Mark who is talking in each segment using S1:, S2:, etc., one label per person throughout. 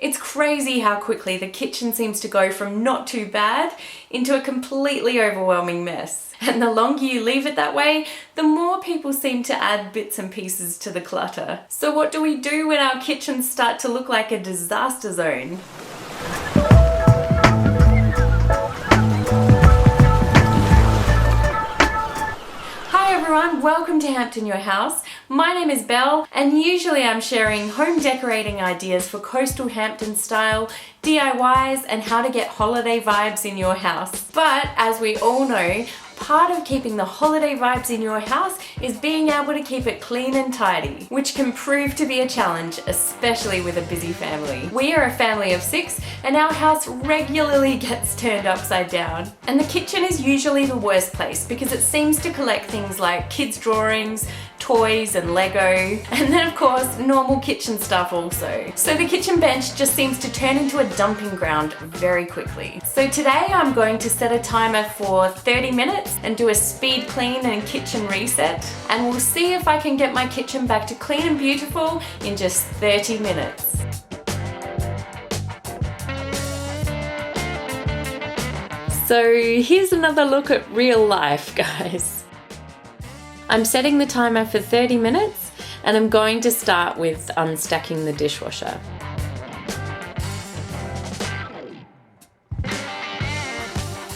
S1: It's crazy how quickly the kitchen seems to go from not too bad into a completely overwhelming mess. And the longer you leave it that way, the more people seem to add bits and pieces to the clutter. So what do we do when our kitchens start to look like a disaster zone? Welcome to Hampton, your house. My name is Belle, and usually I'm sharing home decorating ideas for coastal Hampton style, DIYs, and how to get holiday vibes in your house. But as we all know, part of keeping the holiday vibes in your house is being able to keep it clean and tidy, which can prove to be a challenge, especially with a busy family. We are a family of 6 and our house regularly gets turned upside down. And the kitchen is usually the worst place because it seems to collect things like kids' drawings, toys and Lego, and then of course normal kitchen stuff also. So the kitchen bench just seems to turn into a dumping ground very quickly. So today I'm going to set a timer for 30 minutes and do a speed clean and kitchen reset, and we'll see if I can get my kitchen back to clean and beautiful in just 30 minutes. So here's another look at real life, guys. I'm setting the timer for 30 minutes and I'm going to start with unstacking the dishwasher.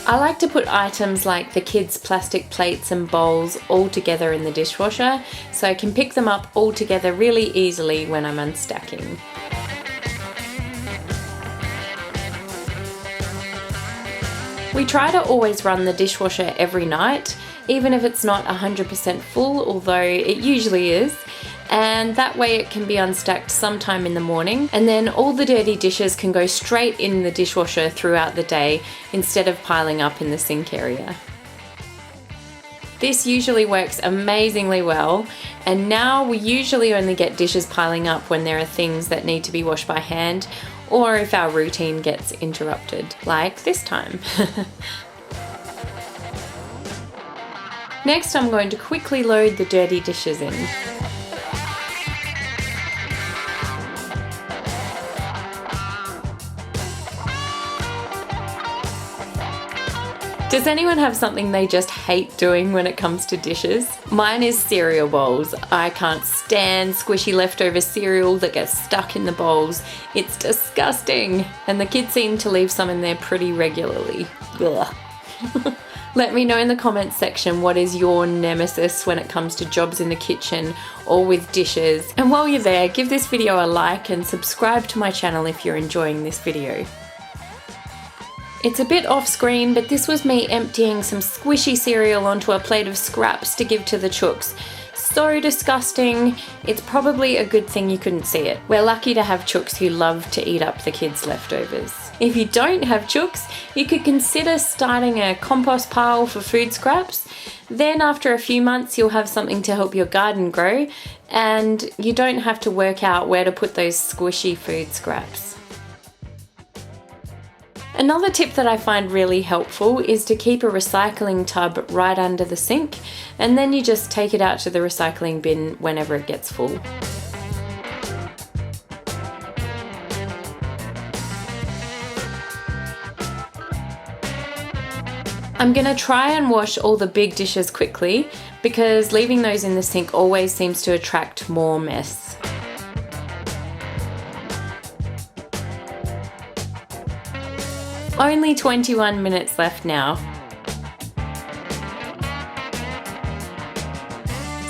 S1: I like to put items like the kids' plastic plates and bowls all together in the dishwasher so I can pick them up all together really easily when I'm unstacking. We try to always run the dishwasher every night, even if it's not 100% full, although it usually is, and that way it can be unstacked sometime in the morning, and then all the dirty dishes can go straight in the dishwasher throughout the day instead of piling up in the sink area. This usually works amazingly well, and now we usually only get dishes piling up when there are things that need to be washed by hand, or if our routine gets interrupted, like this time. Next, I'm going to quickly load the dirty dishes in. Does anyone have something they just hate doing when it comes to dishes? Mine is cereal bowls. I can't stand squishy leftover cereal that gets stuck in the bowls. It's disgusting. And the kids seem to leave some in there pretty regularly. Ugh. Let me know in the comments section what is your nemesis when it comes to jobs in the kitchen or with dishes. And while you're there, give this video a like and subscribe to my channel if you're enjoying this video. It's a bit off screen, but this was me emptying some squishy cereal onto a plate of scraps to give to the chooks. So disgusting. It's probably a good thing you couldn't see it. We're lucky to have chooks who love to eat up the kids' leftovers. If you don't have chooks, you could consider starting a compost pile for food scraps. Then after a few months, you'll have something to help your garden grow, and you don't have to work out where to put those squishy food scraps. Another tip that I find really helpful is to keep a recycling tub right under the sink, and then you just take it out to the recycling bin whenever it gets full. I'm gonna try and wash all the big dishes quickly because leaving those in the sink always seems to attract more mess. Only 21 minutes left now.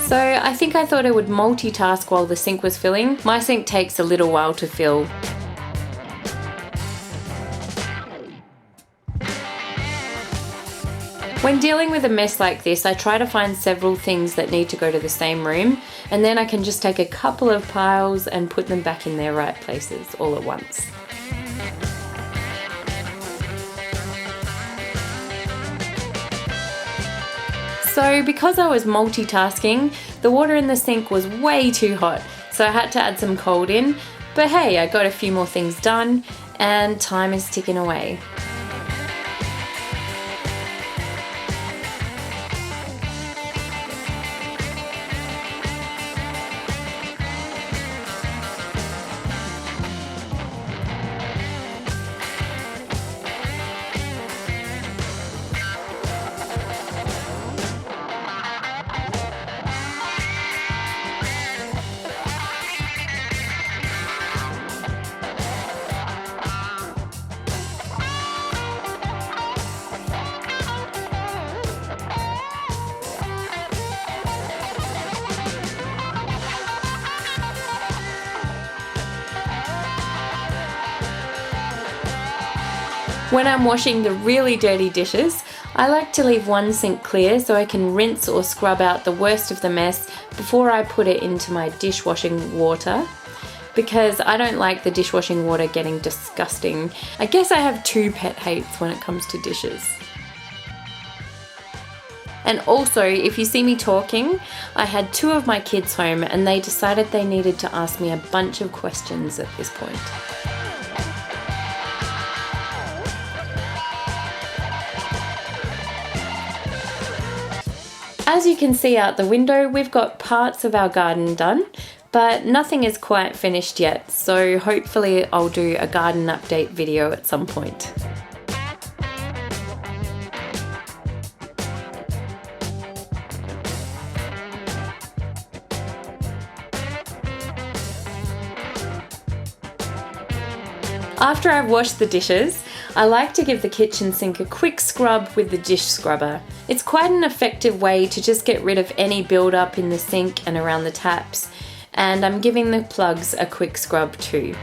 S1: So I think I thought I would multitask while the sink was filling. My sink takes a little while to fill. When dealing with a mess like this, I try to find several things that need to go to the same room, and then I can just take a couple of piles and put them back in their right places all at once. So because I was multitasking, the water in the sink was way too hot, so I had to add some cold in, but hey, I got a few more things done and time is ticking away. When I'm washing the really dirty dishes, I like to leave one sink clear so I can rinse or scrub out the worst of the mess before I put it into my dishwashing water, because I don't like the dishwashing water getting disgusting. I guess I have two pet hates when it comes to dishes. And also, if you see me talking, I had two of my kids home and they decided they needed to ask me a bunch of questions at this point. As you can see out the window, we've got parts of our garden done, but nothing is quite finished yet, so hopefully I'll do a garden update video at some point. After I've washed the dishes, I like to give the kitchen sink a quick scrub with the dish scrubber. It's quite an effective way to just get rid of any build-up in the sink and around the taps, and I'm giving the plugs a quick scrub too.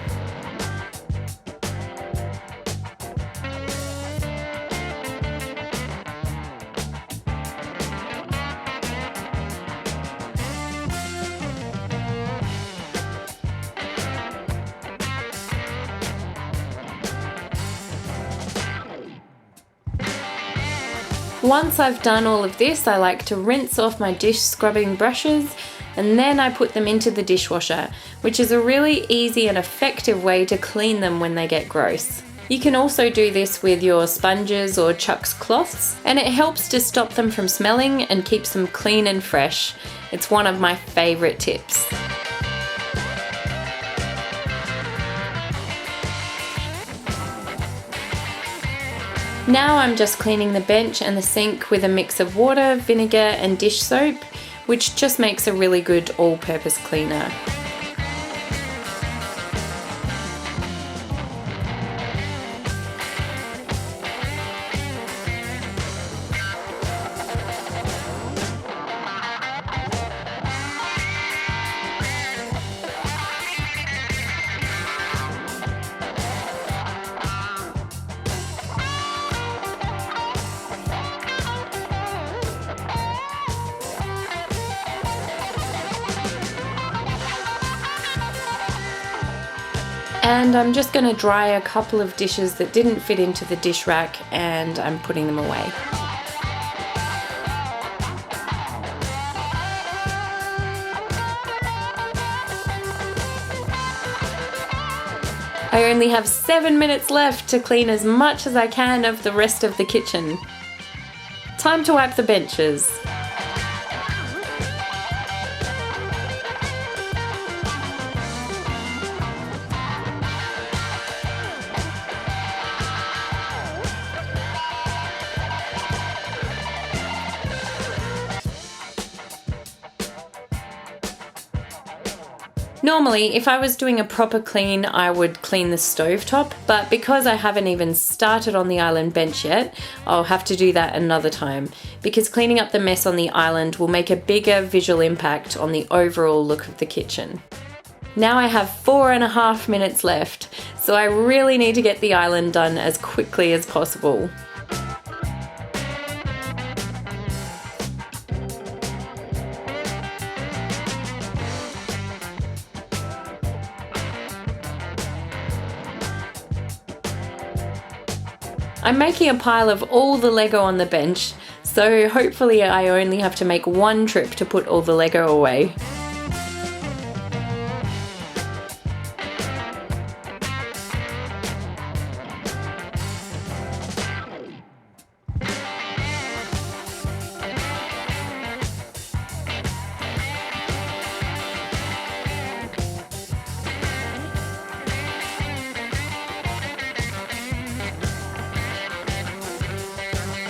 S1: Once I've done all of this, I like to rinse off my dish scrubbing brushes and then I put them into the dishwasher, which is a really easy and effective way to clean them when they get gross. You can also do this with your sponges or Chuck's cloths, and it helps to stop them from smelling and keeps them clean and fresh. It's one of my favourite tips. Now I'm just cleaning the bench and the sink with a mix of water, vinegar and dish soap, which just makes a really good all-purpose cleaner. And I'm just going to dry a couple of dishes that didn't fit into the dish rack, and I'm putting them away. I only have 7 minutes left to clean as much as I can of the rest of the kitchen. Time to wipe the benches. Normally, if I was doing a proper clean, I would clean the stovetop, but because I haven't even started on the island bench yet, I'll have to do that another time, because cleaning up the mess on the island will make a bigger visual impact on the overall look of the kitchen. Now I have 4.5 minutes left, so I really need to get the island done as quickly as possible. I'm making a pile of all the Lego on the bench, so hopefully I only have to make one trip to put all the Lego away.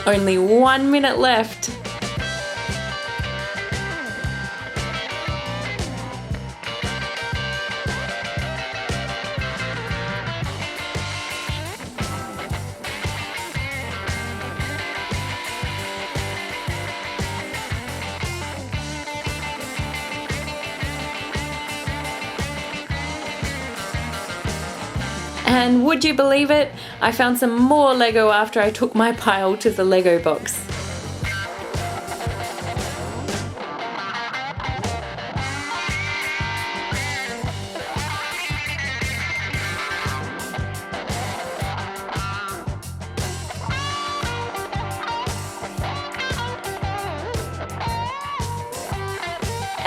S1: Only 1 minute left. And would you believe it? I found some more Lego after I took my pile to the Lego box.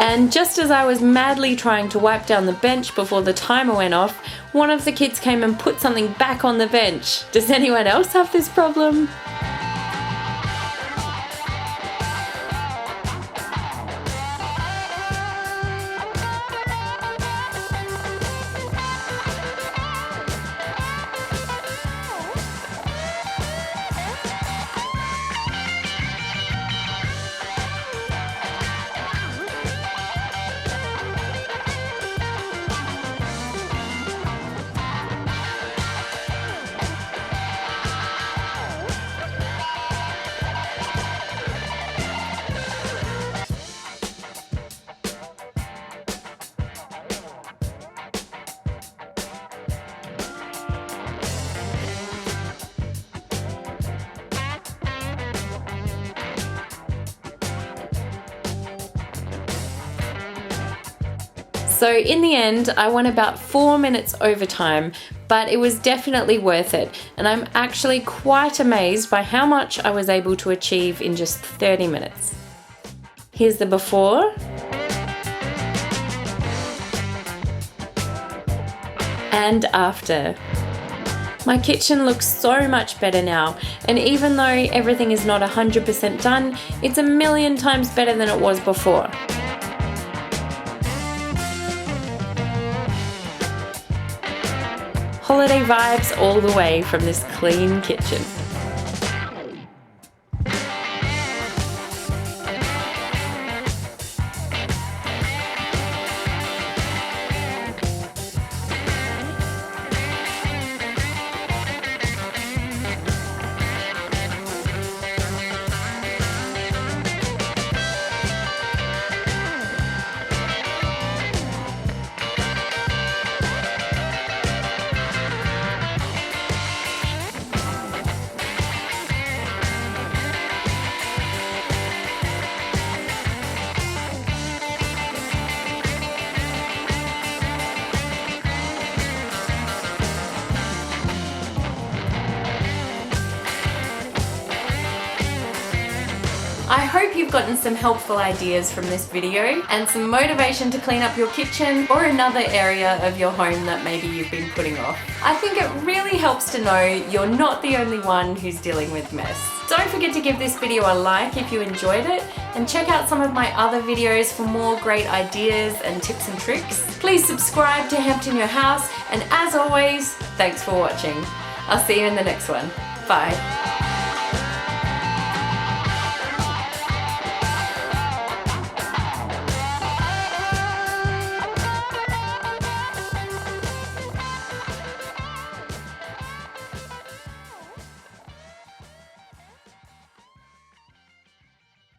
S1: And just as I was madly trying to wipe down the bench before the timer went off, one of the kids came and put something back on the bench. Does anyone else have this problem? So in the end, I went about 4 minutes overtime, but it was definitely worth it. And I'm actually quite amazed by how much I was able to achieve in just 30 minutes. Here's the before. And after. My kitchen looks so much better now, and even though everything is not 100% done, it's a million times better than it was before. Holiday vibes all the way from this clean kitchen. I hope you've gotten some helpful ideas from this video and some motivation to clean up your kitchen or another area of your home that maybe you've been putting off. I think it really helps to know you're not the only one who's dealing with mess. Don't forget to give this video a like if you enjoyed it, and check out some of my other videos for more great ideas and tips and tricks. Please subscribe to Hampton Your House, and as always, thanks for watching. I'll see you in the next one. Bye.